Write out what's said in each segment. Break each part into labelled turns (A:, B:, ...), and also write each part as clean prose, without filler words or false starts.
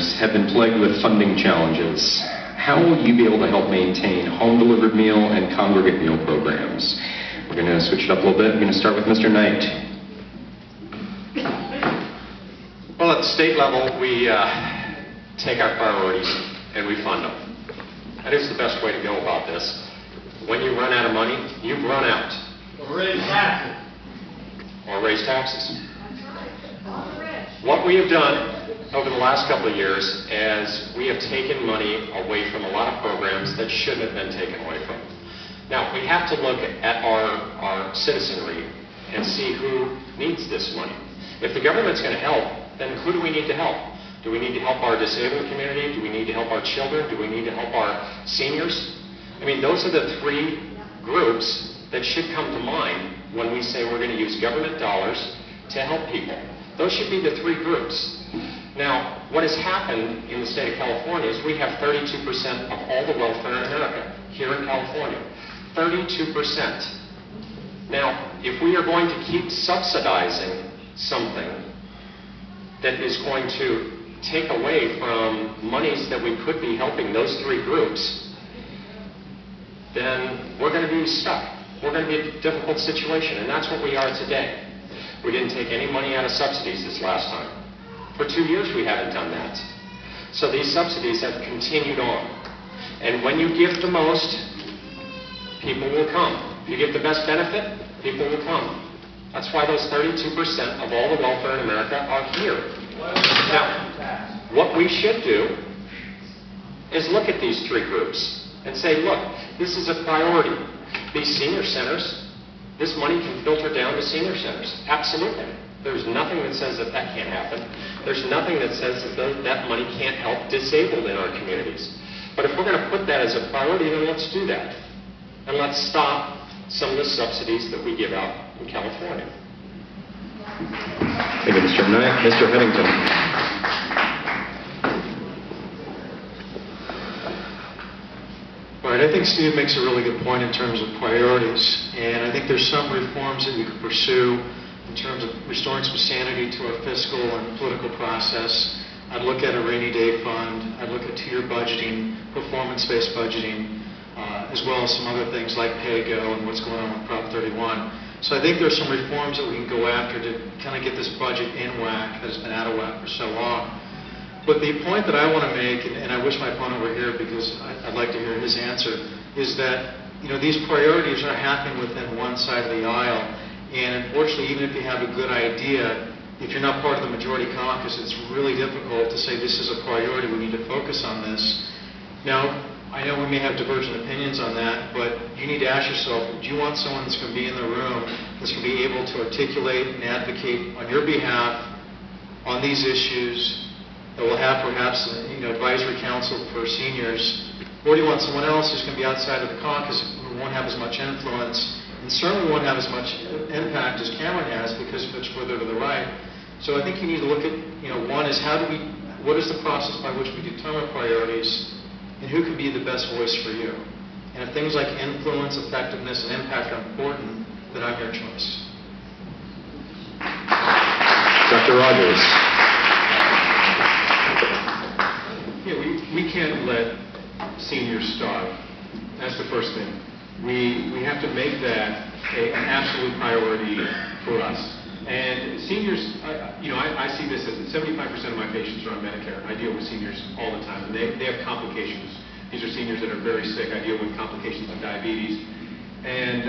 A: partners have been plagued with funding challenges. How will you be able to help maintain home-delivered meal and congregate meal programs? We're going to switch it up a little bit. We're going to start with Mr. Knight.
B: Well, at the state level, we take our priorities and we fund them. That is the best way to go about this. When you run out of money, you've run out.
C: Or raise taxes.
B: Or raise taxes. What we have done over the last couple of years is we have taken money away from a lot of programs that shouldn't have been taken away from. Now, we have to look at our citizenry and see who needs this money. If the government's going to help, then who do we need to help? Do we need to help our disabled community? Do we need to help our children? Do we need to help our seniors? I mean, those are the three groups that should come to mind when we say we're going to use government dollars to help people. Those should be the three groups. Now, what has happened in the state of California is we have 32% of all the welfare in America here in California. 32%. Now, if we are going to keep subsidizing something that is going to take away from monies that we could be helping those three groups, then we're going to be stuck. We're going to be in a difficult situation, and that's what we are today. We didn't take any money out of subsidies this last time. For 2 years we haven't done that. So these subsidies have continued on. And when you give the most, people will come. If you give the best benefit, people will come. That's why those 32% of all the welfare in America are here. Now, what we should do is look at these three groups and say, look, this is a priority. These senior centers, this money can filter down to senior centers. Absolutely. There's nothing that says that that can't happen. There's nothing that says that that money can't help disabled in our communities. But if we're going to put that as a priority, then let's do that. And let's stop some of the subsidies that we give out in California.
A: Thank you, Mr. Knight. Mr. Headington.
D: All right, I think Steve makes a really good point in terms of priorities, and I think there's some reforms that we could pursue in terms of restoring some sanity to our fiscal and political process. I'd look at a rainy day fund, I'd look at tier budgeting, performance-based budgeting, as well as some other things like pay-go and what's going on with Prop 31. So I think there's some reforms that we can go after to kind of get this budget in whack that has been out of whack for so long. But the point that I want to make, and I wish my opponent were here because I'd like to hear his answer, is that these priorities are happening within one side of the aisle. And unfortunately, even if you have a good idea, if you're not part of the majority caucus, it's really difficult to say this is a priority, we need to focus on this. Now, I know we may have divergent opinions on that, but you need to ask yourself, do you want someone that's going to be in the room, that's going to be able to articulate and advocate on your behalf on these issues, that will have perhaps advisory council for seniors, or do you want someone else who's going to be outside of the caucus who won't have as much influence and certainly won't have as much impact as Cameron has because it's further to the right. So I think you need to look at, one is what is the process by which we determine priorities and who can be the best voice for you. And if things like influence, effectiveness, and impact are important, then I'm your choice.
A: Dr. Rogers.
E: Yeah, we can't let seniors starve. That's the first thing. We have to make that an absolute priority for us. And seniors, I see this as 75% of my patients are on Medicare. I deal with seniors all the time, and they have complications. These are seniors that are very sick. I deal with complications of diabetes. And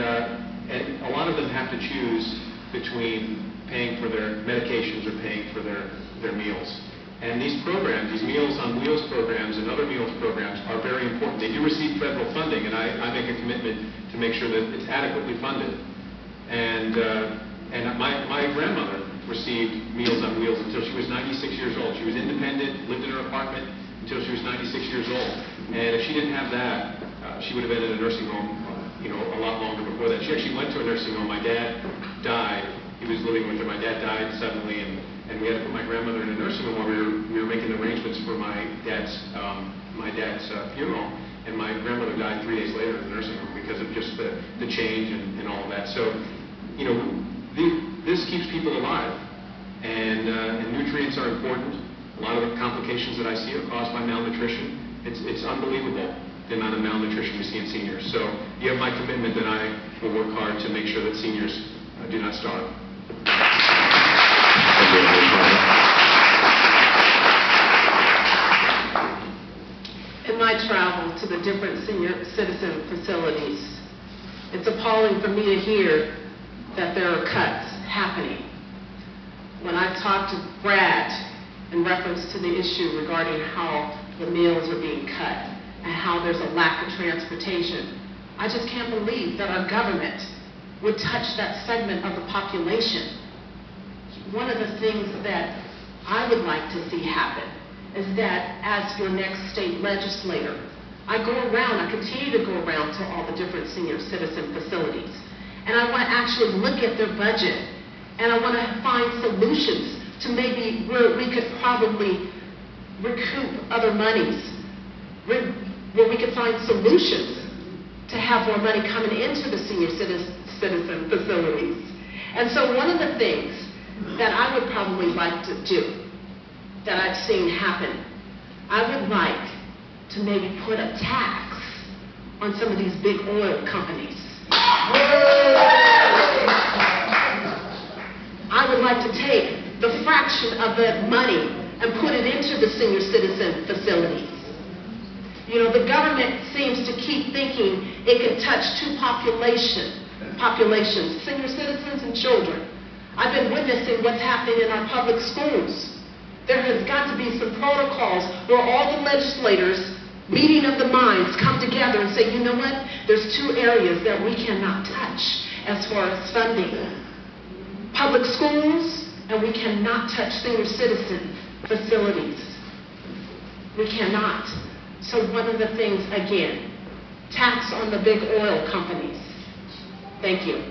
E: a lot of them have to choose between paying for their medications or paying for their meals. And these programs, these Meals on Wheels programs and other meals programs are very important. They do receive federal funding, and I make a commitment to make sure that it's adequately funded. And my grandmother received Meals on Wheels until she was 96 years old. She was independent, lived in her apartment until she was 96 years old. And if she didn't have that, she would have been in a nursing home, a lot longer before that. She actually went to a nursing home. My dad died. He was living with her. My dad died suddenly, and we had to put my grandmother in a nursing home while we were making arrangements for my dad's funeral. And my grandmother died 3 days later in the nursing home because of just the change and all of that. So, this keeps people alive, and nutrients are important. A lot of the complications that I see are caused by malnutrition. It's unbelievable, the amount of malnutrition we see in seniors. So you have my commitment that I will work hard to make sure that seniors do not starve.
F: In my travel to the different senior citizen facilities, it's appalling for me to hear that there are cuts happening. When I talked to Brad in reference to the issue regarding how the meals are being cut and how there's a lack of transportation, I just can't believe that our government would touch that segment of the population. One of the things that I would like to see happen is that as your next state legislator, I continue to go around to all the different senior citizen facilities, and I want to actually look at their budget, and I want to find solutions to maybe where we could probably recoup other monies, where we could find solutions to have more money coming into the senior citizen facilities. And so one of the things that I would probably like to do, that I've seen happen, I would like to maybe put a tax on some of these big oil companies. I would like to take the fraction of the money and put it into the senior citizen facilities. You know, the government seems to keep thinking it can touch two populations, senior citizens and children. I've been witnessing what's happening in our public schools. There has got to be some protocols where all the legislators, meeting of the minds, come together and say, you know what, there's two areas that we cannot touch as far as funding. Public schools, and we cannot touch senior citizen facilities. We cannot. So one of the things, again, tax on the big oil companies. Thank you.